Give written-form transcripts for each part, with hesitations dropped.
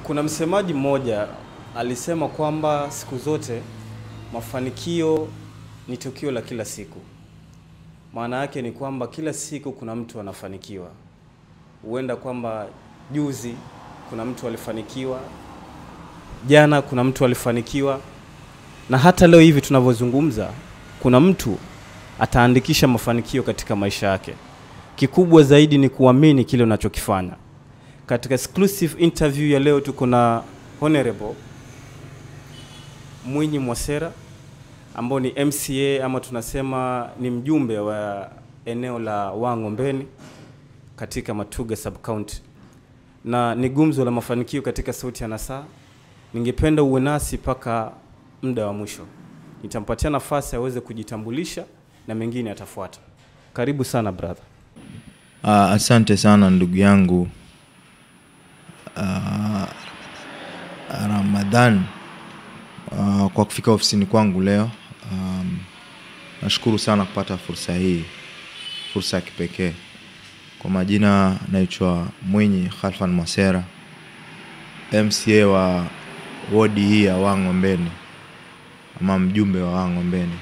Kuna msemaji mmoja alisema kwamba siku zote mafanikio ni tukio la kila siku. Maana yake ni kwamba kila siku kuna mtu anafanikiwa. Huenda kwamba juzi kuna mtu alifanikiwa, jana kuna mtu alifanikiwa, na hata leo hivi tunavyozungumza kuna mtu ataandikisha mafanikio katika maisha yake. Kikubwa zaidi ni kuamini kile unachokifanya. Katika exclusive interview ya leo tuko na Honorable Mwinyi Mwasera ambao ni MCA ama tunasema ni mjumbe wa eneo la Wang'ombeni katika Matuga sub-county. Na ni gumzo la mafanikio katika Sauti ya Nasaa. Ningependa uwe nasi paka muda wa mwisho. Nitampatia nafasi aweze kujitambulisha na mengine atafuata. Karibu sana brother. Asante sana ndugu yangu Ramadhan kwa kufika ofisini kwangu leo. Nashukuru sana kupata fursa hii, fursa ya kipekee. Kwa majina naitwa Mwinyi Khalfan Mwasera, MCA wa wodi hii ya Wang'ombeni ama mjumbe wa Wang'ombeni.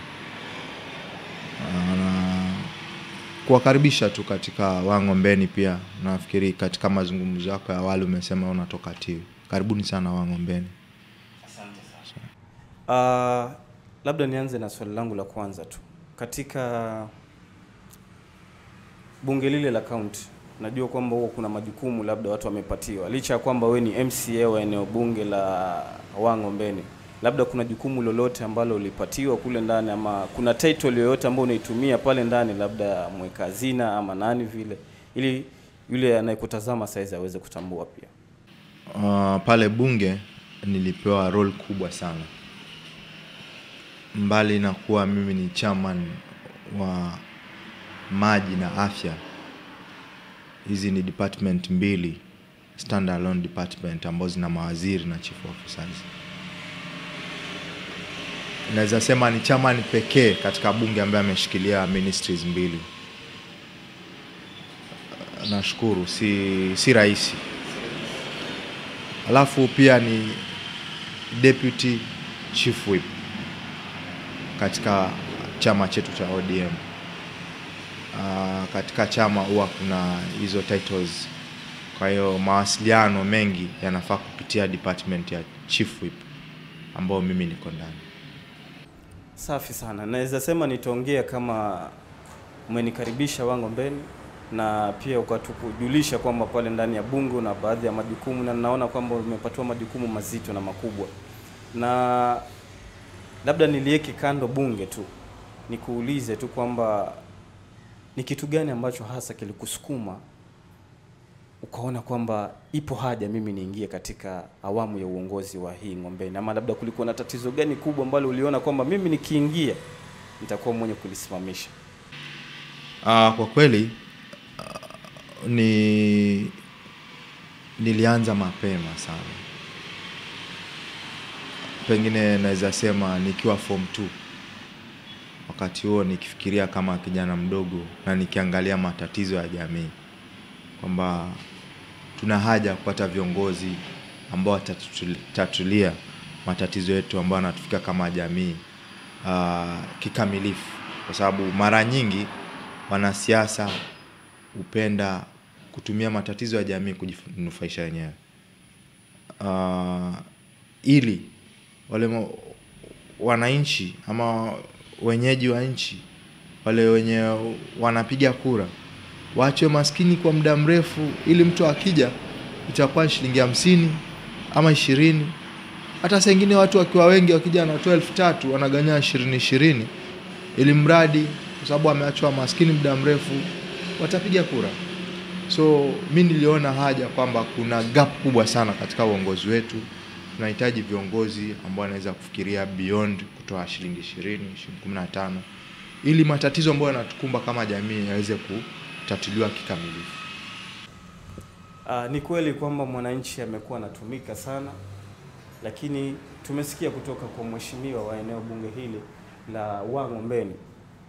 Kuwakaribisha tu katika Wang'ombeni pia. Nafikiri katika mazungumzo yako ya awali umesema unatoka Tiwi. Karibuni sana Wang'ombeni. Asante sana. Labda nianze na swali langu la kwanza tu. Katika bunge lile la county, najua kwamba huko kuna majukumu labda watu wamepatiwa. Licha ya kwamba wewe ni MCA wa eneo bunge la Wang'ombeni, labda kuna jukumu lolote ambalo ulipatiwa kule ndani ama kuna title yoyote ambayo unaitumia pale ndani, labda mweka hazina ama nani vile, ili yule anayekutazama saizi aweze kutambua pia? Pale bunge nilipewa role kubwa sana. Mbali na kuwa mimi ni chairman wa maji na afya, hizi ni department mbili, standalone department ambazo zina mawaziri na chief officers. Naweza sema ni chairman pekee katika bunge ambaye ameshikilia ministries mbili. Nashukuru, si rahisi. Alafu pia ni deputy chief whip katika chama chetu cha ODM. Katika chama huwa kuna hizo titles. Kwa hiyo mawasiliano mengi yanafaa kupitia department ya chief whip ambao mimi niko ndani. Safi sana. Naweza sema nitaongea kama umenikaribisha Wang'ombeni na pia ukatujulisha kwamba pale ndani ya bunge na baadhi ya majukumu, na naona kwamba umepatiwa majukumu mazito na makubwa. Na labda nilieke kando bunge tu, nikuulize tu kwamba ni kitu gani ambacho hasa kilikusukuma ukaona kwamba ipo haja mimi niingie katika awamu ya uongozi wa hii Ng'ombeni, ama labda kulikuwa na tatizo gani kubwa ambalo uliona kwamba mimi nikiingia nitakuwa mwenye kulisimamisha? Kwa kweli nilianza mapema sana. Pengine naweza sema nikiwa form 2. Wakati huo nikifikiria kama kijana mdogo na nikiangalia matatizo ya jamii, kwamba tuna haja kupata viongozi ambao watatatulia matatizo yetu ambayo yanatufika kama jamii kikamilifu. Kwa sababu mara nyingi wanasiasa hupenda kutumia matatizo ya jamii kujinufaisha wenyewe. Ili wale wananchi ama wenyeji wa nchi, wale wenye wanapiga kura, waachwe maskini kwa muda mrefu, ili mtu akija itakuwa shilingi 50 ama 20. Hata saa nyingine watu wakiwa wengi wakija na 12,000 wanaganya 20 ili mradi, kwa sababu ameachwa maskini muda mrefu, watapiga kura. So mimi niliona haja kwamba kuna gap kubwa sana katika uongozi wetu. Tunahitaji viongozi ambao wanaweza kufikiria beyond kutoa shilingi 20, 15, ili matatizo ambayo yanatukumba kama jamii yaweze kutatuliwa kikamilifu. Ni kweli kwamba mwananchi amekuwa anatumika sana, lakini tumesikia kutoka kwa mheshimiwa wa eneo bunge hili la Wang'ombeni,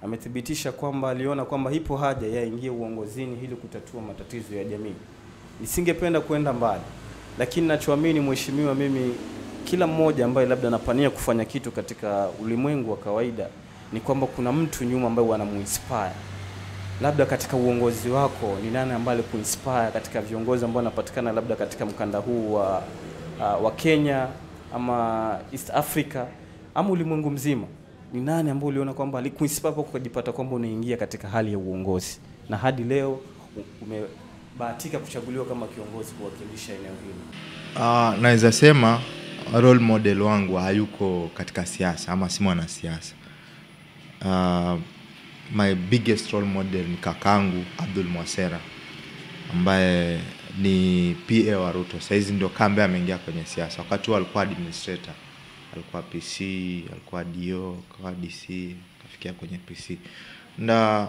amethibitisha kwamba aliona kwamba ipo haja ya ingie uongozini ili kutatua matatizo ya jamii. Nisingependa kwenda mbali, Lakini nachoamini mheshimiwa, mimi kila mmoja ambaye labda anapania kufanya kitu katika ulimwengu wa kawaida ni kwamba kuna mtu nyuma ambaye anamuinspire. Labda katika uongozi wako ni nani ambaye kuinspire katika viongozi ambao wanapatikana labda katika mkanda huu wa Kenya ama East Africa ama ulimwengu mzima? Ni nani ambaye uliona kwamba alikuinspire kwa kujipata kwamba unaingia katika hali ya uongozi na hadi leo umebahatika kuchaguliwa kama kiongozi kuwakilisha eneo hili? Naweza sema role model wangu hayuko katika siasa ama si mwanasiasa. My biggest role model ni kakangu Abdul Mwasera ambaye ni PA wa Ruto. Saizi ndio kambe ameingia kwenye siasa. Wakati alikuwa administrator, alikuwa PC, alikuwa DO, alikuwa DC, kafikia kwenye PC. Na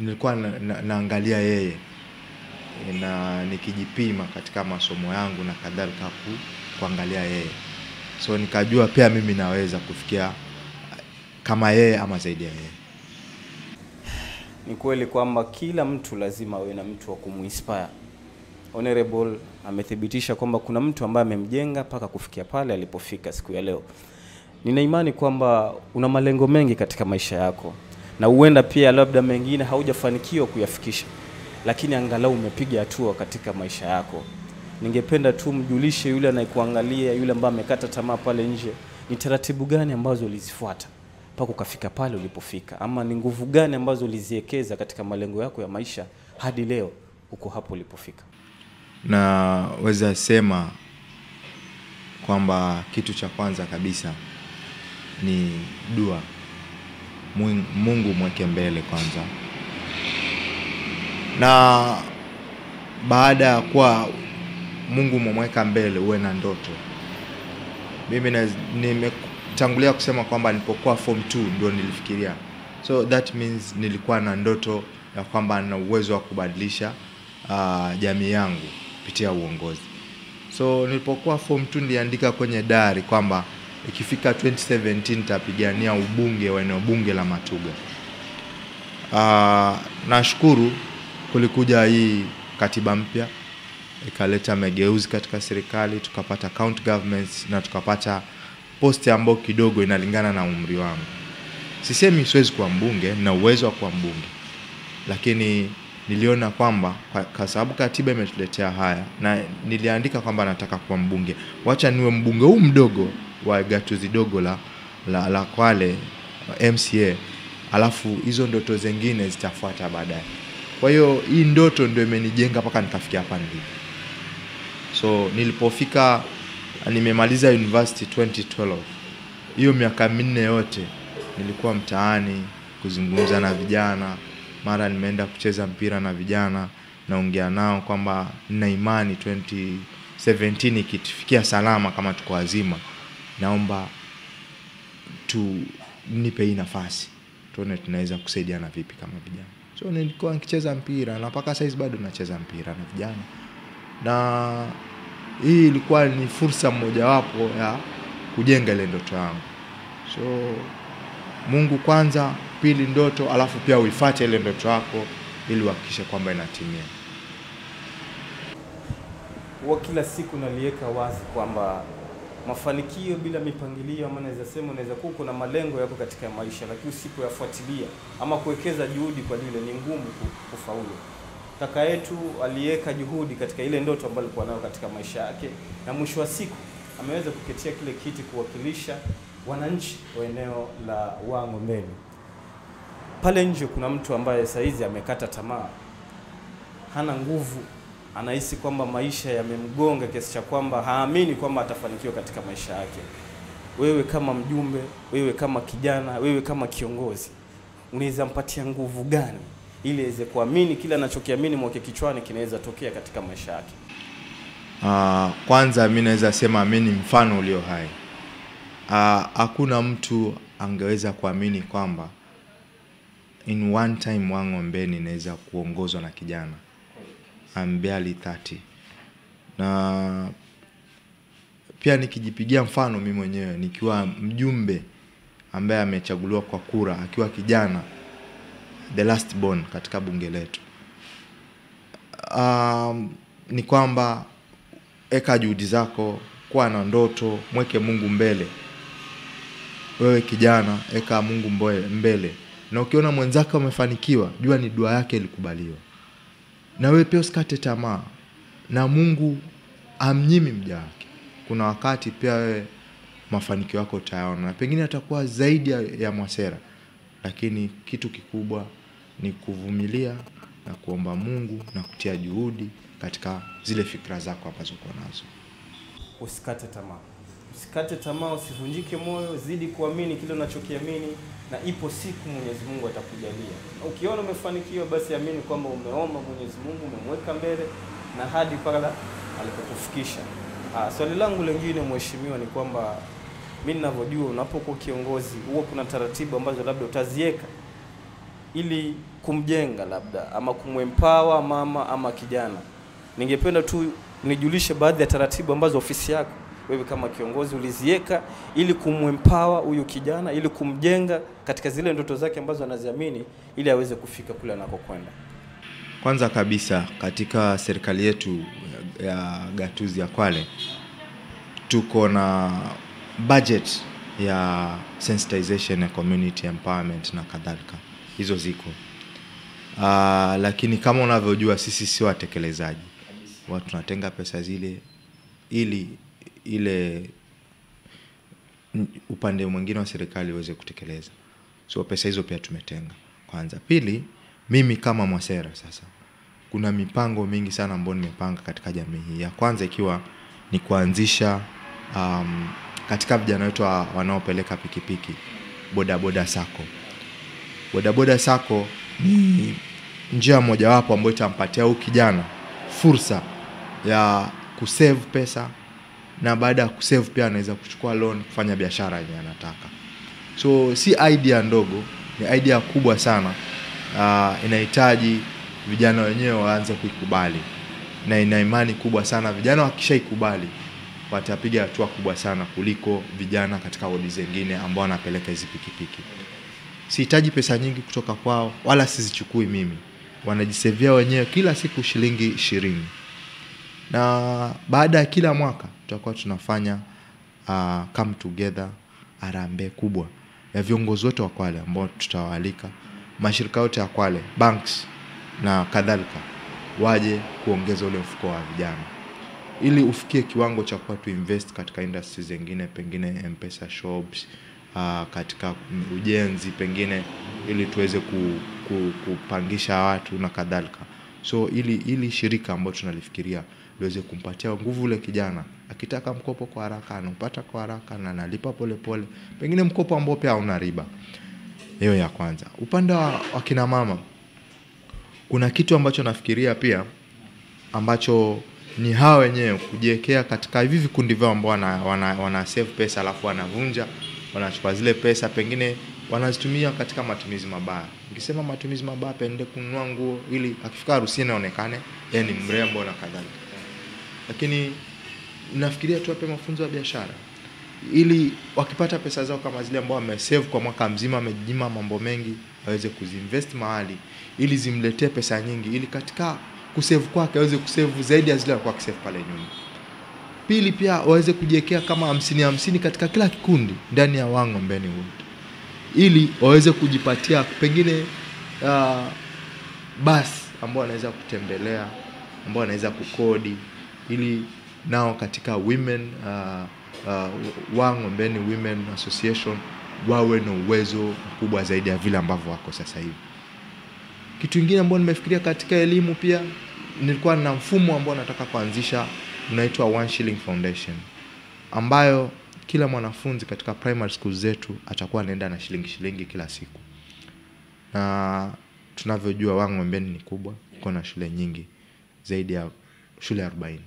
nilikuwa naangalia yeye na nikijipima katika masomo yangu na kadhalika kuangalia yeye. So nikajua pia mimi naweza kufikia kama yeye ama zaidi ya yeye. Ni kweli kwamba kila mtu lazima awe na mtu wa kumuinspire. Honorable amethibitisha kwamba kuna mtu ambaye amemjenga mpaka kufikia pale alipofika siku ya leo. Nina imani kwamba una malengo mengi katika maisha yako na huenda pia labda mengine haujafanikiwa kuyafikisha, lakini angalau umepiga hatua katika maisha yako. Ningependa tu mjulishe yule anayekuangalia, yule ambaye amekata tamaa pale nje, ni taratibu gani ambazo ulizifuata mpaka ukafika pale ulipofika, ama ni nguvu gani ambazo uliziwekeza katika malengo yako ya maisha hadi leo uko hapo ulipofika? Na weza sema kwamba kitu cha kwanza kabisa ni dua. Mungu mweke mbele kwanza. Na baada ya kuwa Mungu mweka mbele, uwe na ndoto. Mimi nimetangulia kusema kwamba nilipokuwa form 2 ndio nilifikiria. So that means nilikuwa na ndoto ya kwamba na uwezo wa kubadilisha jamii yangu kupitia uongozi. So nilipokuwa form 2 niliandika kwenye diary kwamba ikifika 2017 nitapigania ubunge wa eneo bunge la Matuga. Nashukuru kulikuja hii katiba mpya, ikaleta mageuzi katika serikali, tukapata county governments na tukapata posti ambayo kidogo inalingana na umri wangu. Sisemi siwezi kuwa mbunge, na uwezo wa kuwa mbunge, lakini niliona kwamba kwa sababu katiba imetuletea haya na niliandika kwamba nataka kuwa mbunge, wacha niwe mbunge huu mdogo wa gatuzi dogo la Kwale MCA, alafu hizo ndoto zingine zitafuata baadaye. Kwa hiyo hii ndoto ndio imenijenga mpaka nikafikia hapa nilipo. So nilipofika, nimemaliza university 2012. Hiyo miaka 4 yote nilikuwa mtaani kuzungumza na vijana. Mara nimeenda kucheza mpira na vijana, naongea nao kwamba nina imani 2017 ikitufikia salama kama tuko wazima, naomba nipe hii nafasi tuone tunaweza kusaidiana vipi kama vijana. So nilikuwa nikicheza mpira na mpaka sasa bado nacheza mpira na vijana. Na hii ilikuwa ni fursa mojawapo ya kujenga ile ndoto yangu. So Mungu kwanza, pili ndoto, alafu pia uifuate ile ndoto yako ili uhakikishe kwamba inatimia. Kwa kila siku naliweka wazi kwamba mafanikio bila mipangilio, ama naweza sema unaweza kuwa kuna malengo yako katika maisha, lakini usipoyafuatilia ama kuwekeza juhudi kwa lile, ni ngumu kufaulu. Kaka yetu aliweka juhudi katika ile ndoto ambayo alikuwa nayo katika maisha yake, na mwisho wa siku ameweza kuketia kile kiti kuwakilisha wananchi wa eneo la Wang'ombeni. Pale nje kuna mtu ambaye saizi amekata tamaa, hana nguvu, anahisi kwamba maisha yamemgonga kiasi cha kwamba haamini kwamba atafanikiwa katika maisha yake. Wewe kama mjumbe, wewe kama kijana, wewe kama kiongozi, unaweza mpatia nguvu gani ili aweze kuamini kila anachokiamini mwake kichwani kinaweza tokea katika maisha yake? Kwanza mimi naweza sema mimi ni mfano ulio hai. Hakuna mtu angeweza kuamini kwamba in one time Wang'ombeni inaweza kuongozwa na kijana. I'm barely 30. Na pia nikijipigia mfano mimi mwenyewe nikiwa mjumbe ambaye amechaguliwa kwa kura akiwa kijana, the last born katika bunge letu. Ni kwamba eka juhudi zako, kuwa na ndoto, mweke Mungu mbele. Wewe kijana, eka Mungu mbele. Na ukiona mwenzako amefanikiwa, jua ni dua yake ilikubaliwa. Na wewe pia usikate tamaa. Na Mungu amnyimi mja wake. Kuna wakati pia wewe mafanikio yako utayaona, na pengine atakuwa zaidi ya Mwasera. Lakini kitu kikubwa ni kuvumilia na kuomba Mungu na kutia juhudi katika zile fikra zako ambazo uko nazo. Usikate tamaa. Usikate tamaa, usivunjike moyo, zidi kuamini kile unachokiamini, na ipo siku Mwenyezi Mungu atakujalia. Na ukiona umefanikiwa, basi amini kwamba umeomba Mwenyezi Mungu, umemweka mbele na hadi pale alipokufikisha. Swali langu lingine mheshimiwa ni kwamba mimi ninavyojua unapokuwa kiongozi huwa kuna taratibu ambazo labda utaziweka ili kumjenga labda ama kumempower mama ama kijana. Ningependa tu nijulishe baadhi ya taratibu ambazo ofisi yako wewe kama kiongozi uliziweka ili kumempower huyu kijana, ili kumjenga katika zile ndoto zake ambazo anaziamini, ili aweze kufika kule anakokwenda. Kwanza kabisa, katika serikali yetu ya gatuzi ya Kwale tuko na budget ya sensitization na community empowerment na kadhalika. Hizo ziko. Lakini kama unavyojua sisi si watekelezaji. Watu tunatenga pesa zile ili ile upande mwingine wa serikali uweze kutekeleza. So pesa hizo pia tumetenga. Kwanza. Pili, mimi kama Mwasera sasa, kuna mipango mingi sana ambayo nimepanga katika jamii hii. Ya kwanza ikiwa ni kuanzisha katika vijana wetu wanaopeleka pikipiki, bodaboda sako. Bodaboda sako ni njia mojawapo ambayo itampatia huyu kijana fursa ya kusave pesa, na baada ya kusave pia anaweza kuchukua loan kufanya biashara yenye anataka. So si idea ndogo, ni idea kubwa sana. Inahitaji vijana wenyewe waanze kuikubali, na ina imani kubwa sana vijana wakishaikubali watapiga hatua kubwa sana kuliko vijana katika wodi zingine ambao wanapeleka hizo pikipiki. Sihitaji pesa nyingi kutoka kwao, wala sizichukui mimi. Wanajisevia wenyewe kila siku shilingi 20. Na baada ya kila mwaka tutakuwa tunafanya come together, harambee kubwa ya viongozi wote wa Kwale ambao tutawaalika, mashirika yote ya Kwale, banks na kadhalika, waje kuongeza ule mfuko wa vijana ili ufikie kiwango cha kwa tu invest katika industries zingine, pengine M-Pesa shops, katika ujenzi pengine, ili tuweze kupangisha watu na kadhalika. So ili shirika ambalo tunalifikiria liweze kumpatia nguvu ule kijana, akitaka mkopo kwa haraka anapata kwa haraka na analipa pole pole, pengine mkopo ambao pia hauna riba. Hiyo ya kwanza. Upande wa kina mama, kuna kitu ambacho nafikiria pia ambacho ni hao wenyewe kujiwekea katika hivi vikundi vyao ambao wana save pesa, alafu wanavunja, wanachukua zile pesa pengine wanazitumia katika matumizi mabaya. Nikisema matumizi mabaya, pende kununua nguo ili akifika harusini aonekane yeye ni mrembo na kadhalika. Lakini nafikiria tuwape mafunzo ya biashara ili wakipata pesa zao kama zile ambao wamesave kwa mwaka mzima, wamejima mambo mengi, waweze kuzinvest mahali ili zimletee pesa nyingi, ili katika kusave kwake aweze kusave zaidi ya zile alikuwa akisave pale nyuma. Pili, pia waweze kujiwekea kama 50-50 katika kila kikundi ndani ya Wang'ombeni Wood, ili waweze kujipatia pengine basi ambao wanaweza kutembelea, ambao wanaweza kukodi, ili nao katika women Wang'ombeni Women Association wawe na uwezo mkubwa zaidi ya vile ambavyo wako sasa hivi. Kitu kingine ambacho nimefikiria katika elimu pia, nilikuwa na mfumo ambao nataka kuanzisha unaitwa 1 Shilling Foundation, ambayo kila mwanafunzi katika primary school zetu atakuwa anaenda na shilingi kila siku. Na tunavyojua Wang'ombeni ni kubwa, kuna shule nyingi zaidi ya shule 40.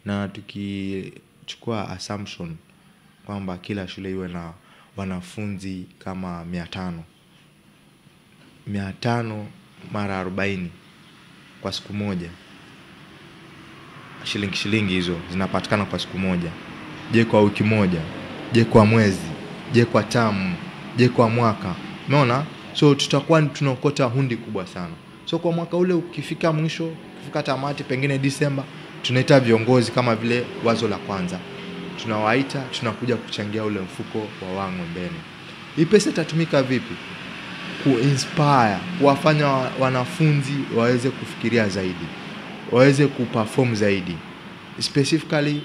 Na tukichukua assumption kwamba kila shule iwe na wanafunzi kama 500 mara 40 kwa siku moja, shilingi hizo zinapatikana kwa siku moja. Je, kwa wiki moja? Je, kwa mwezi? Je, kwa tamu? Je, kwa mwaka? Umeona? So tutakuwa tunaokota hundi kubwa sana. So kwa mwaka ule ukifika mwisho, ukifika tamati pengine Disemba, tunaita viongozi kama vile wazo la kwanza. Tunawaita, tunakuja kuchangia ule mfuko wa Wang'ombeni. Hii pesa itatumika vipi? Kuinspire, kuwafanya wanafunzi waweze kufikiria zaidi, waweze kuperform zaidi. Specifically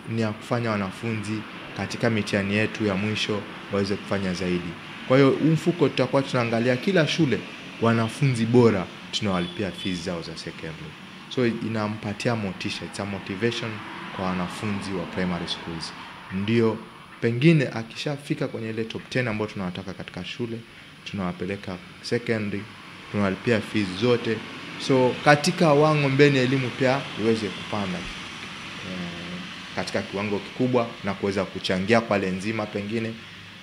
ni ya kufanya wanafunzi katika mitihani yetu ya mwisho waweze kufanya zaidi. Kwa hiyo mfuko tutakuwa tunaangalia kila shule wanafunzi bora tunawalipia fees zao za secondary. So inampatia motisha, it's a motivation kwa wanafunzi wa primary schools. Ndio pengine akishafika kwenye ile top 10 ambao tunawataka katika shule, tunawapeleka secondary, tunawalipia fees zote. So katika Wang'ombeni elimu pia iweze kupanda katika kiwango kikubwa na kuweza kuchangia pale nzima, pengine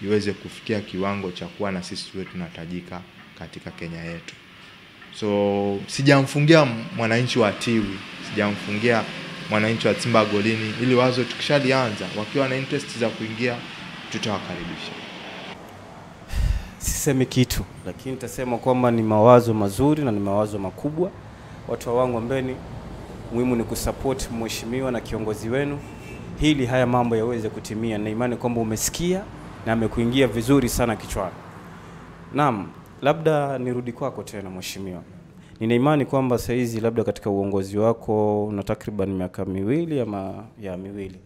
iweze kufikia kiwango cha kuwa na sisi tuwe tunatajika katika Kenya yetu. So sijamfungia mwananchi wa Tiwi, sijamfungia mwananchi wa Simba Golini, ili wazo tukishalianza wakiwa na interest za kuingia tutawakaribisha. Sisemi kitu, lakini nitasema kwamba ni mawazo mazuri na ni mawazo makubwa. Watu wa Wang'ombeni, muhimu ni kusupport mheshimiwa na kiongozi wenu ili haya mambo yaweze kutimia, na imani kwamba umesikia na amekuingia vizuri sana kichwani. Naam, labda nirudi kwako tena mheshimiwa. Nina imani kwamba sasa hizi labda katika uongozi wako una takriban miaka miwili ama miwili.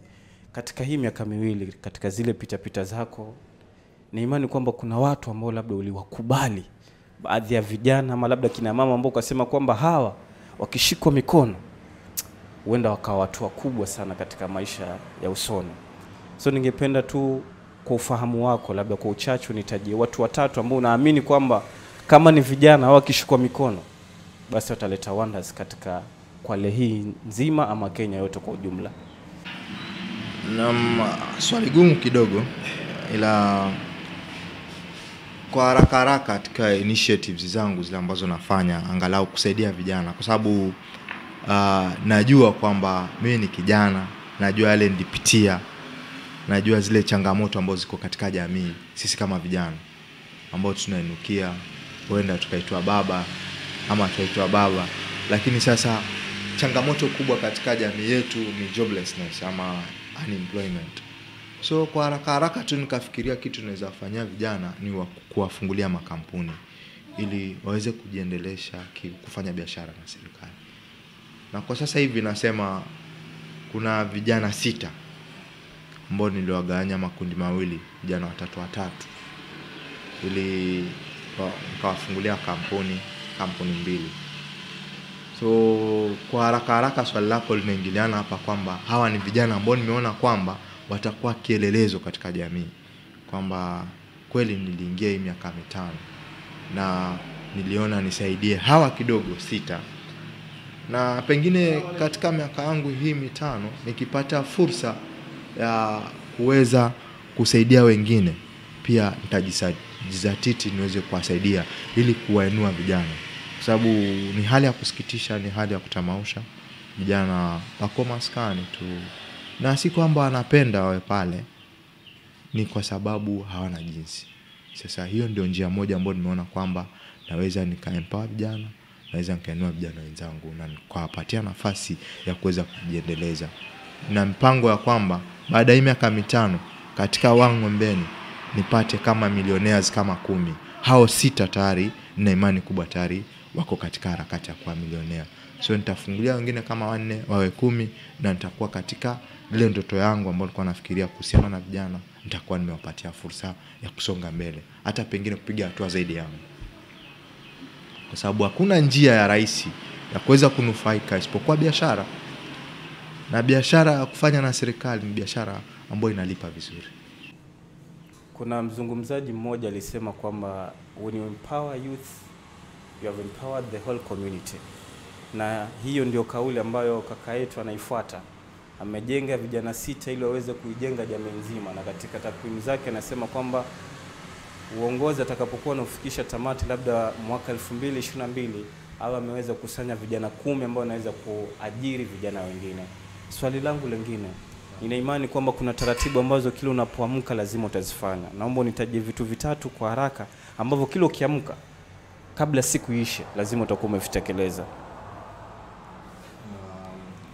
Katika hii miaka miwili, katika zile pita zako, na imani kwamba kuna watu ambao labda uliwakubali, baadhi ya vijana ama labda kina mama ambao ukasema kwamba hawa wakishikwa mikono huenda wakawa watu wakubwa sana katika maisha ya usoni. So ningependa tu kwa ufahamu wako, labda kwa uchache nitajie watu watatu ambao unaamini kwamba kama ni vijana hao wakishikwa mikono basi wataleta wonders katika Kwale hii nzima ama Kenya yote kwa ujumla. Na swali gumu kidogo, ila kwa haraka katika initiatives zangu zile ambazo nafanya angalau kusaidia vijana, kwa sababu najua kwamba mimi ni kijana, najua yale nilipitia, najua zile changamoto ambazo ziko katika jamii. Sisi kama vijana ambao tunainukia, huenda tukaitwa baba ama tukaitwa baba, lakini sasa changamoto kubwa katika jamii yetu ni joblessness ama unemployment. So kwa haraka tu nikafikiria kitu naweza kufanyia vijana ni kuwafungulia makampuni ili waweze kujiendelesha kufanya biashara na serikali. Na kwa sasa hivi nasema kuna vijana 6 ambao niliwagawanya makundi mawili, vijana watatu ili nikawafungulia kampuni 2. So kwa haraka swali lako linaingiliana hapa kwamba hawa ni vijana ambao nimeona kwamba watakuwa kielelezo katika jamii, kwamba kweli niliingia hii miaka 5 na niliona nisaidie hawa kidogo 6, na pengine katika miaka yangu hii 5 nikipata fursa ya kuweza kusaidia wengine pia nitajizatiti niweze kuwasaidia ili kuwainua vijana, kwa sababu ni hali ya kusikitisha, ni hali ya kutamausha. Vijana wako maskani tu, na si kwamba wanapenda wawe pale, ni kwa sababu hawana jinsi. Sasa hiyo ndio njia moja ambayo nimeona kwamba naweza nikaempower vijana, naweza nikainua vijana wenzangu na kuwapatia nafasi ya kuweza kujiendeleza. Na mpango ya kwamba baada ya miaka 5 katika Wang'ombeni nipate kama millionaires kama 10. Hao 6 tayari na imani kubwa tayari wako katika harakati ya kuwa millionaire. So nitafungulia wengine kama 4 wawe 10, na nitakuwa katika ile ndoto yangu ambayo nilikuwa nafikiria kuhusiana na vijana, nitakuwa nimewapatia fursa ya kusonga mbele, hata pengine kupiga hatua zaidi yangu. Kwa sababu hakuna njia ya rahisi ya kuweza kunufaika isipokuwa biashara. Na biashara ya kufanya na serikali ni biashara ambayo inalipa vizuri. Kuna mzungumzaji mmoja alisema kwamba when you empower youth, you have empowered the whole community. Na hiyo ndio kauli ambayo kaka yetu anaifuata. Amejenga vijana 6 ili waweze kuijenga jamii nzima, na katika takwimu zake anasema kwamba uongozi atakapokuwa unafikisha tamati labda mwaka 2022 au ameweza kusanya vijana 10 ambao wanaweza kuajiri vijana wengine. Swali langu lingine, nina imani kwamba kuna taratibu ambazo kila unapoamka lazima utazifanya. Naomba nitaje vitu 3 kwa haraka ambavyo kila ukiamka kabla siku ishe lazima utakuwa umevitekeleza.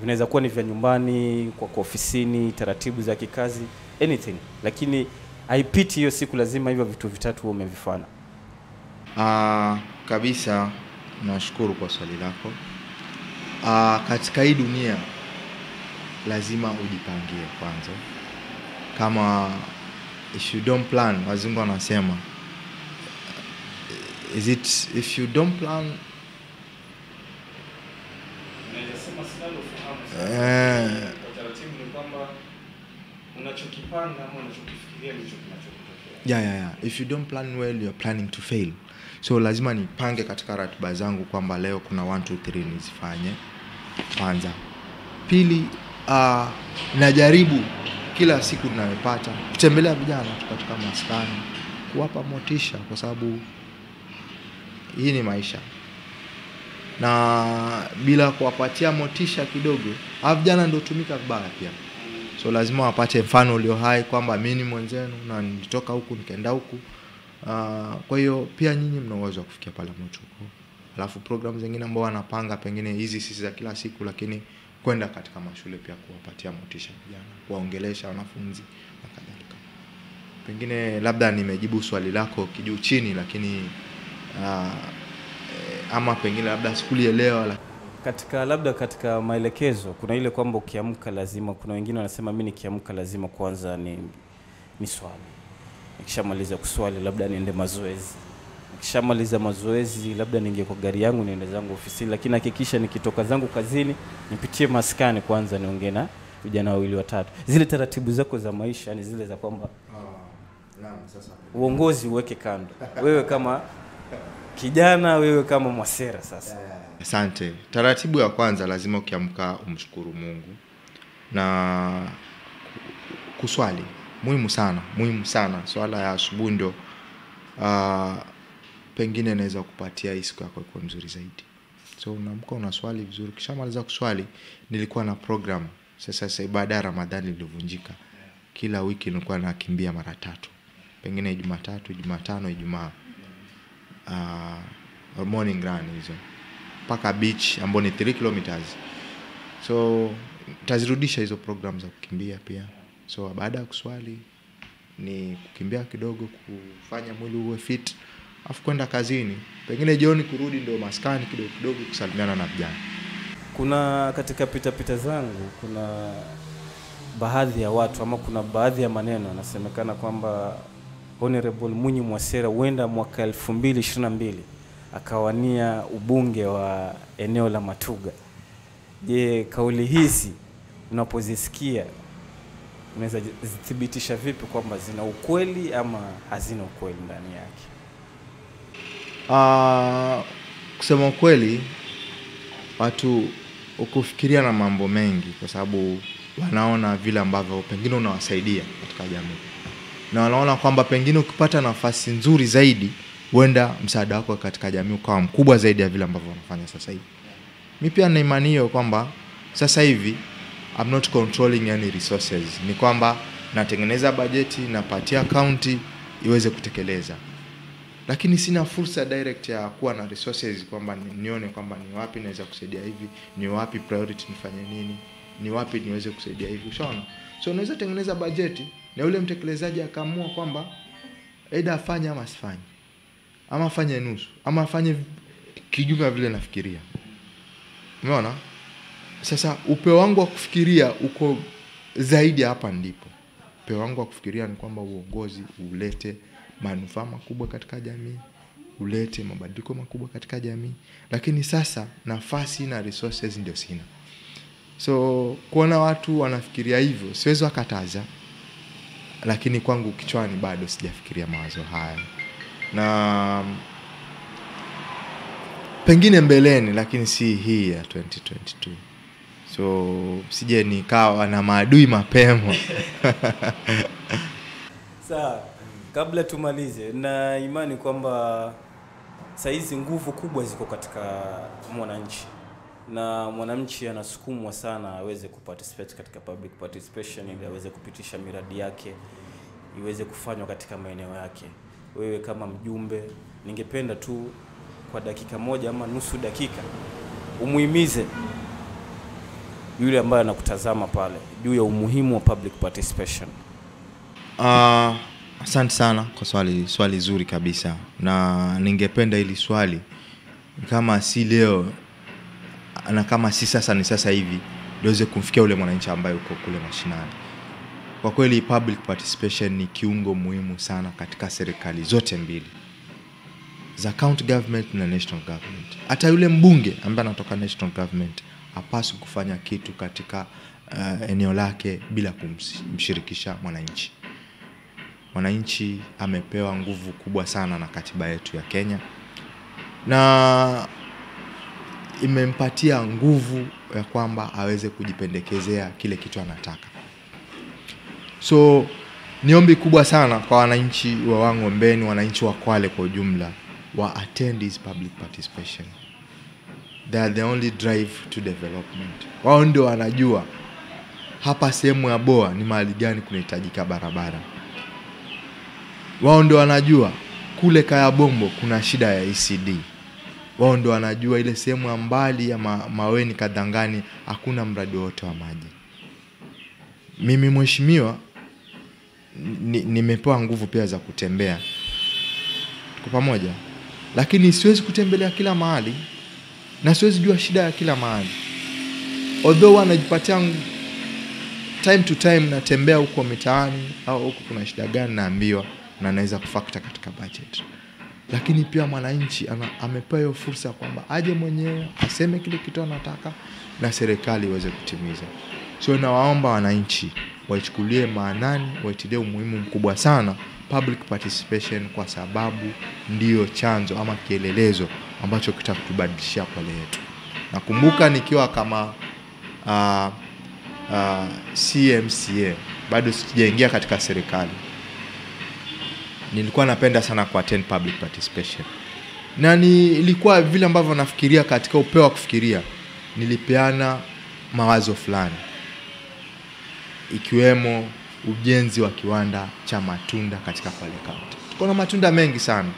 Vinaweza kuwa ni vya nyumbani, kwa ofisini, taratibu za kikazi, anything. Lakini haipiti hiyo siku lazima hivyo vitu vitatu umevifanya. Kabisa, nashukuru kwa swali lako. Katika hii dunia lazima ujipangie kwanza. Kama if you don't plan, wazungu wanasema if you don't plan taratibu ni kwamba unachokipanga ama unachokifikiria ndicho kinachotokea. If you don't plan well, you're planning to fail. So lazima nipange katika ratiba zangu kwamba leo kuna 1 2 3 nizifanye kwanza. Pili, najaribu kila siku ninayopata kutembelea vijana katika maskani, kuwapa motisha kwa sababu hii ni maisha. Na bila kuwapatia motisha kidogo, vijana ndio tumika vibaya pia. So lazima wapate mfano ulio hai kwamba mimi ni mwenzenu na nilitoka huku nikaenda huku. Kwa hiyo pia nyinyi mna uwezo wa kufikia pale mnapokuwa. Alafu program zingine ambao wanapanga pengine hizi sisi za kila siku, lakini kwenda katika mashule pia kuwapatia motisha vijana, kuwaongelesha wanafunzi na kadhalika. Pengine labda nimejibu swali lako kijuu chini, lakini ama pengine labda sikulielewa. Katika maelekezo kuna ile kwamba ukiamka lazima, kuna wengine wanasema mimi nikiamka lazima kwanza ni swali. Nikishamaliza kuswali labda niende mazoezi. Nikishamaliza mazoezi labda ninge kwa gari yangu niende zangu ofisini, lakini hakikisha nikitoka zangu kazini nipitie maskani kwanza niongee na vijana wawili watatu. Zile taratibu zako za maisha ni zile za kwamba sasa uongozi uweke kando. Wewe kama kijana, wewe kama mwasera sasa. Asante. Taratibu ya kwanza lazima ukiamka umshukuru Mungu na kuswali. Muhimu sana. Swala ya asubuhi ndio pengine inaweza kupatia hii siku yako ikuwe nzuri zaidi. So unaamka unaswali vizuri. Kishamaliza kuswali, nilikuwa na program. Sasa ibada ya Ramadhani ilivunjika. Kila wiki nilikuwa nakimbia mara 3. Pengine Jumatatu, Jumatano, Ijumaa. Morning run hizo. Paka beach ambapo ni 3 kilometers. So tazirudisha hizo program za kukimbia pia. So baada ya kuswali ni kukimbia kidogo, kufanya mwili uwe fit, afu kwenda kazini. Pengine jioni kurudi ndio maskani kidogo kusalimiana na vijana. Kuna katika pita zangu kuna baadhi ya watu ama kuna baadhi ya maneno yanasemekana kwamba Honorable Mwinyi Mwasera huenda mwaka 2022 akawania ubunge wa eneo la Matuga. Je, kauli hizi unapozisikia unaweza zithibitisha vipi kwamba zina ukweli ama hazina ukweli ndani yake? Kusema ukweli, watu ukufikiria na mambo mengi kwa sababu wanaona vile ambavyo pengine unawasaidia katika jamii. Na wanaona kwamba pengine ukipata nafasi nzuri zaidi, huenda msaada wako katika jamii ukawa mkubwa zaidi ya vile ambavyo wanafanya sasa hivi. Mimi pia na imani hiyo kwamba sasa hivi I'm not controlling any resources. Ni kwamba natengeneza bajeti, napatia county iweze kutekeleza. Lakini sina fursa direct ya kuwa na resources kwamba nione kwamba ni wapi naweza kusaidia hivi, ni wapi priority nifanye nini, ni wapi niweze kusaidia hivi. Unaona? So unaweza tengeneza bajeti na yule mtekelezaji akaamua kwamba aidha afanye ama asifanye. Ama afanye nusu, ama afanye kinyume vile nafikiria. Umeona? Sasa upeo wangu wa kufikiria uko zaidi hapa ndipo. Upeo wangu wa kufikiria ni kwamba uongozi ulete manufaa makubwa katika jamii, ulete mabadiliko makubwa katika jamii. Lakini sasa nafasi na resources ndio sina. So kuona watu wanafikiria hivyo siwezi wakataza, lakini kwangu kichwani bado sijafikiria mawazo haya. Na pengine mbeleni, lakini si hii ya 2022. So sije nikawa na maadui mapema. Sawa, kabla tumalize, na imani kwamba saizi nguvu kubwa ziko katika mwananchi. Na mwananchi anasukumwa sana aweze kuparticipate katika public participation, ili aweze kupitisha miradi yake, iweze kufanywa katika maeneo yake. Wewe kama mjumbe, ningependa tu kwa dakika moja ama nusu dakika umuhimize yule ambaye anakutazama pale juu ya umuhimu wa public participation? Asante sana kwa swali zuri kabisa, na ningependa ili swali kama si leo na kama si sasa ni sasa hivi liweze kumfikia ule mwananchi ambaye uko kule mashinani. Kwa kweli public participation ni kiungo muhimu sana katika serikali zote mbili, za county government na national government. Hata yule mbunge ambaye anatoka national government hapaswi kufanya kitu katika eneo lake bila kumshirikisha mwananchi. Mwananchi amepewa nguvu kubwa sana na katiba yetu ya Kenya, na imempatia nguvu ya kwamba aweze kujipendekezea kile kitu anataka. So ni ombi kubwa sana kwa wananchi wa Wang'ombeni, wananchi wa Kwale kwa ujumla, wa attend this public participation. They are the only drive to development. Wao ndio wanajua hapa sehemu ya Boa ni mahali gani kunahitajika barabara. Wao ndio wanajua kule Kayabombo kuna shida ya ECD. Wao ndio wanajua ile sehemu ya mbali ya Maweni Kadangani hakuna mradi wote wa maji. Mimi mheshimiwa nimepewa nguvu pia za kutembea, tuko pamoja, lakini siwezi kutembelea kila mahali na siwezi jua shida ya kila mahali. Although wanajipatia time to time natembea huko mitaani au huko kuna shida gani naambiwa na naweza kufactor katika budget. Lakini pia mwananchi amepewa hiyo fursa kwamba aje mwenyewe aseme kile kitu anataka na serikali iweze kutimiza. So nawaomba wananchi waichukulie maanani, waitilie umuhimu mkubwa sana public participation, kwa sababu ndio chanzo ama kielelezo ambacho kitakutubadilishia Kwale yetu. Nakumbuka nikiwa kama CMCA, bado sijaingia katika serikali, nilikuwa napenda sana attend public participation. Na ilikuwa vile ambavyo nafikiria katika upeo wa kufikiria, nilipeana mawazo fulani, ikiwemo ujenzi wa kiwanda cha matunda katika Kwale County. Tuko na matunda mengi sana,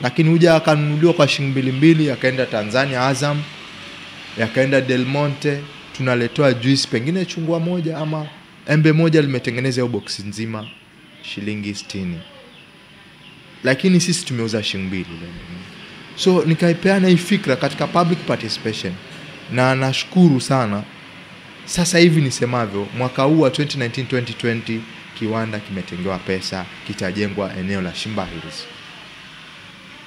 lakini huja akanunuliwa kwa shilingi 2,200, yakaenda Tanzania Azam, yakaenda Del Monte, tunaletoa juice pengine chungwa moja ama embe moja limetengeneza hiyo box nzima shilingi 60. Lakini sisi tumeuza shilingi 2. So nikaipeana hii fikra katika public participation, na nashukuru sana. Sasa hivi nisemavyo, mwaka huu wa 2019-2020 kiwanda kimetengewa pesa, kitajengwa eneo la Shimba Hills.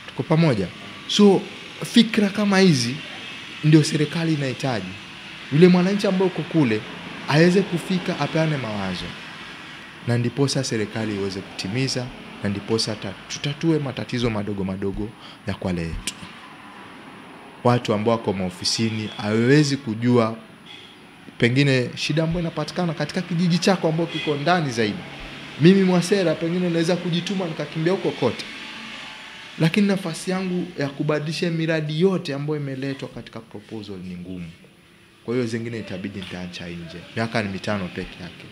Tuko pamoja. So fikra kama hizi ndio serikali inahitaji. Yule mwananchi ambaye uko kule aweze kufika, apeane mawazo, na ndipo sasa serikali iweze kutimiza, na ndipo sasa tutatue matatizo madogo madogo ya Kwale yetu. Watu ambao wako maofisini hawezi kujua pengine shida ambayo inapatikana katika kijiji chako ambao kiko ndani zaidi. Mimi Mwasera pengine naweza kujituma nikakimbia huko kote, lakini nafasi yangu ya kubadilisha miradi yote ambayo imeletwa katika proposal ni ngumu. Kwa hiyo zingine itabidi nitaacha nje. Miaka ni 5 peke yake.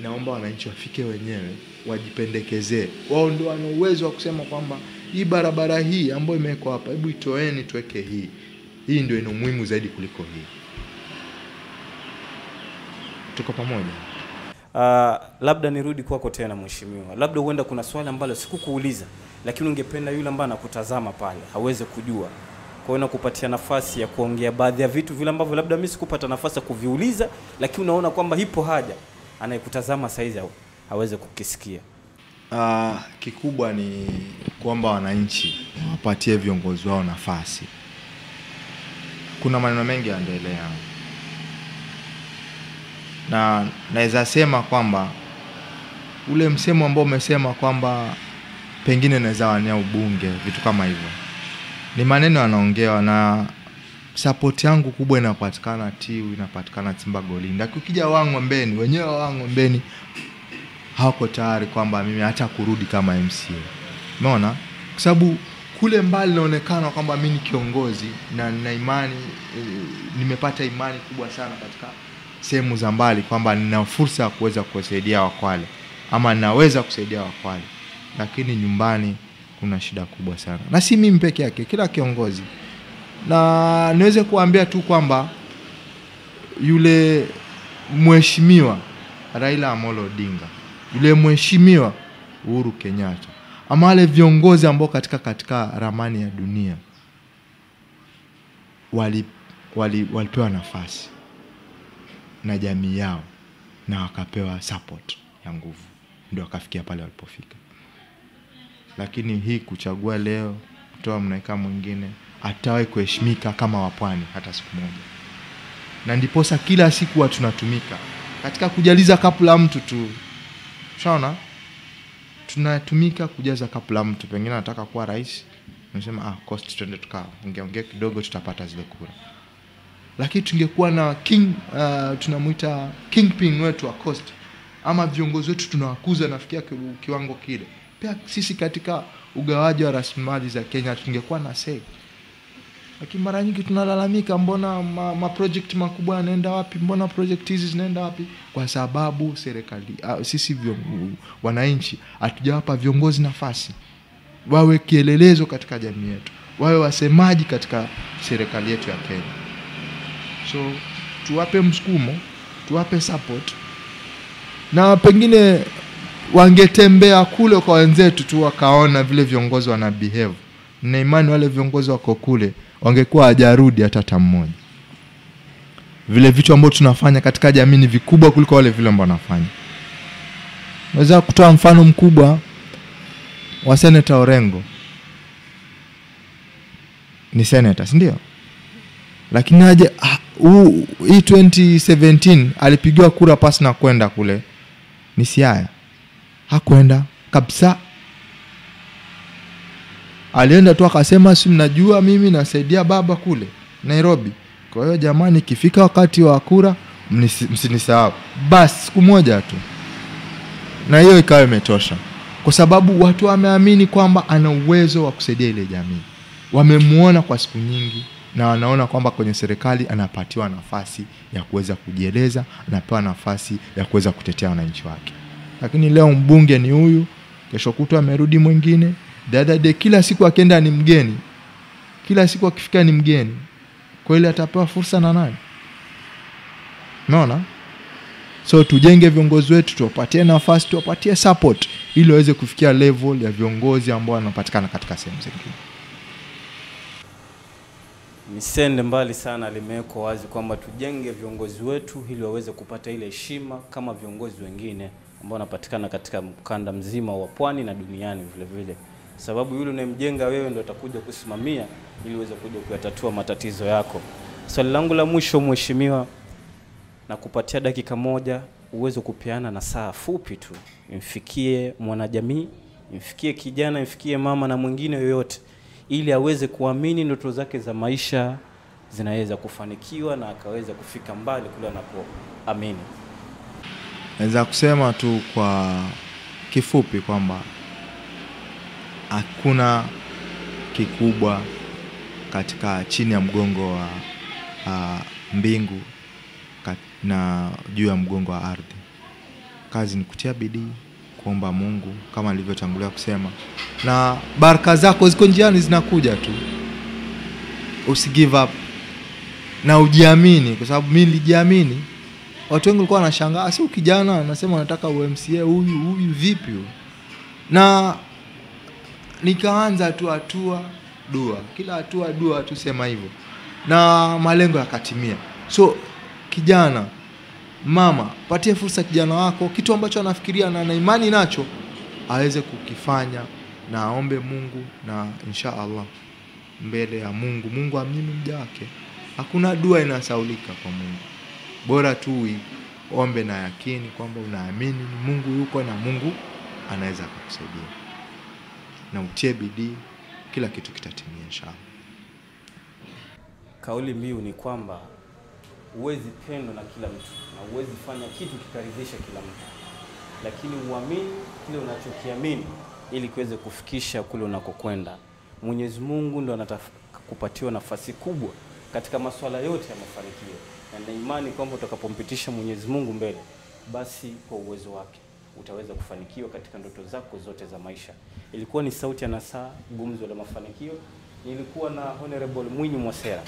Naomba wananchi wafike wenyewe, wajipendekezee. Wao ndio wana uwezo wa kusema kwamba hii barabara hii ambayo imewekwa hapa, hebu itoeni tuweke hii. Hii ndio ina muhimu zaidi kuliko hii. Tuko pamoja. Labda nirudi kwako tena mheshimiwa. Labda huenda kuna swali ambalo sikukuuliza, lakini ungependa yule ambaye anakutazama pale haweze kujua. Kwa hiyo nakupatia nafasi ya kuongea baadhi ya vitu vile ambavyo labda mimi sikupata nafasi ya kuviuliza, lakini unaona kwamba ipo haja anayekutazama saizi haweze kukisikia. Kikubwa ni kwamba wananchi wapatie viongozi wao nafasi. Kuna maneno mengi yanaendelea, na naweza sema kwamba ule msemo ambao umesema kwamba pengine naweza wania ubunge, vitu kama hivyo, ni maneno yanaongewa, na support yangu kubwa inapatikana Tiu, inapatikana Timbagolinda. Ukija Wang'ombeni, wenyewe Wang'ombeni hawako tayari kwamba mimi hata kurudi kama MCA. Umeona? Kwa sababu kule mbali inaonekana kwamba mimi ni kiongozi, na nina imani, nimepata imani kubwa sana katika sehemu za mbali kwamba nina fursa ya kuweza kusaidia Wakwale, ama ninaweza kusaidia Wakwale. Lakini nyumbani kuna shida kubwa sana, na si mimi peke yake, kila kiongozi. Na niweze kuambia tu kwamba yule mheshimiwa Raila Amolo Odinga, yule mheshimiwa Uhuru Kenyatta, ama wale viongozi ambao katika ramani ya dunia walipewa nafasi na jamii yao na wakapewa support ya nguvu, ndio wakafikia pale walipofika. Lakini hii kuchagua leo kutoa mnaika mwingine atawahi kuheshimika kama wapwani hata siku moja. Na ndiposa kila siku watu tunatumika katika kujaliza kapu la mtu tu. Unaona? Tunatumika kujaza kapu la mtu. Pengine anataka kuwa rais, unasema cost twende tukaongea kidogo tutapata zile kura. Lakini tungekuwa na tunamuita kingpin wetu wa cost, ama viongozi wetu tunawakuza nafikia kiwango kile, pia sisi katika ugawaji wa rasilimali za Kenya tungekuwa na say. Lakini mara nyingi tunalalamika, mbona project makubwa yanaenda wapi, mbona project hizi zinaenda wapi? Kwa sababu serikali sisi wananchi hatujawapa viongozi nafasi wawe kielelezo katika jamii yetu, wawe wasemaji katika serikali yetu ya Kenya. So tuwape msukumo, tuwape support, na pengine wangetembea kule kwa wenzetu tu wakaona vile viongozi wana behave. Na imani wale viongozi wako kule wangekuwa hajarudi hata mmoja. Vile vitu ambavyo tunafanya katika jamii ni vikubwa kuliko wale vile ambao wanafanya. Naweza kutoa mfano mkubwa wa Senator Orengo. Ni senator, si ndio? Lakini aje hii 2017 alipigiwa kura pasi na kwenda kule. Ni Siaya. Hakwenda kabisa. Alienda tu akasema si mnajua mimi nasaidia baba kule Nairobi. Kwa hiyo jamani, ikifika wakati wa kura msinisahau. Basi siku moja tu. Na hiyo ikawa imetosha. Kwa sababu watu wameamini kwamba ana uwezo wa kusaidia ile jamii. Wamemuona kwa siku nyingi na wanaona kwamba kwenye serikali anapatiwa nafasi ya kuweza kujieleza, anapewa nafasi ya kuweza kutetea wananchi wake. Lakini leo mbunge ni huyu, kesho kutwa amerudi mwingine. Dada kila siku akienda ni mgeni. Kila siku akifika ni mgeni. Kwa ile atapewa fursa na nani? Unaona? So tujenge viongozi wetu, tuwapatie nafasi, tuwapatie support ili waweze kufikia level ya viongozi ambao wanapatikana katika sehemu zingine. Misende mbali sana limewekwa wazi kwamba tujenge viongozi wetu ili waweze kupata ile heshima kama viongozi wengine ambao wanapatikana katika mkanda mzima wa pwani na duniani vile vile. Sababu yule unayemjenga wewe ndio atakuja kusimamia ili uweze kuja kuyatatua matatizo yako. Swali langu la mwisho mheshimiwa, na kupatia dakika moja uweze kupeana na saa fupi tu. Imfikie mwanajamii, imfikie kijana, imfikie mama na mwingine yoyote, ili aweze kuamini ndoto zake za maisha zinaweza kufanikiwa na akaweza kufika mbali kule anapoamini. Naweza kusema tu kwa kifupi kwamba hakuna kikubwa katika chini ya mgongo wa mbingu na juu ya mgongo wa ardhi. Kazi ni kutia bidii, kuomba Mungu kama nilivyotangulia kusema, na baraka zako ziko njiani zinakuja tu. Usigive up na ujiamini, kwa sababu mimi nilijiamini. Watu wengi walikuwa wanashangaa, si kijana anasema anataka UMCA, huyu vipi huyu? Na nikaanza tu hatua dua, kila hatua dua tusema hivyo, na malengo yakatimia. So kijana, mama, patie fursa kijana wako, kitu ambacho anafikiria na ana imani nacho aweze kukifanya, na aombe Mungu, na insha Allah mbele ya Mungu amini mja wake. Hakuna dua inasaulika kwa Mungu. Bora tu ombe na yakini kwamba unaamini Mungu yuko na Mungu anaweza kukusaidia. Na utie bidii, kila kitu kitatimia inshallah. Kauli mbiu ni kwamba uwezi pendo na kila mtu na uwezi fanya kitu kikaridhisha kila mtu, lakini uamini kile unachokiamini ili kiweze kufikisha kule unakokwenda. Mwenyezi Mungu ndo anakupatiwa nafasi kubwa katika masuala yote ya mafanikio, na imani kwamba utakapompitisha Mwenyezi Mungu mbele, basi kwa uwezo wake utaweza kufanikiwa katika ndoto zako zote za maisha. Ilikuwa ni sauti ya nasaa, gumzo la mafanikio. Nilikuwa na Honorable Mwinyi Mwasera.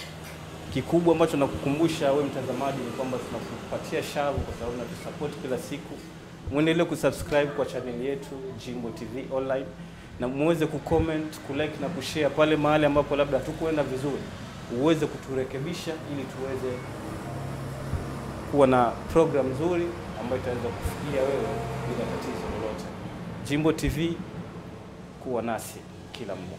Kikubwa ambacho nakukumbusha wewe mtazamaji ni kwamba tunakupatia shavu kwa sababu tunatusupport kila siku. Muendelee kusubscribe kwa channel yetu Jimbo TV Online na muweze kucomment, kulike na kushare pale mahali ambapo labda hatukuenda vizuri. Uweze kuturekebisha ili tuweze kuwa na program nzuri ambayo itaweza kufikia wewe bila tatizo lolote. Jimbo TV, kuwa nasi kila muda.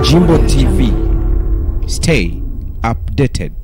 Jimbo TV. Stay updated.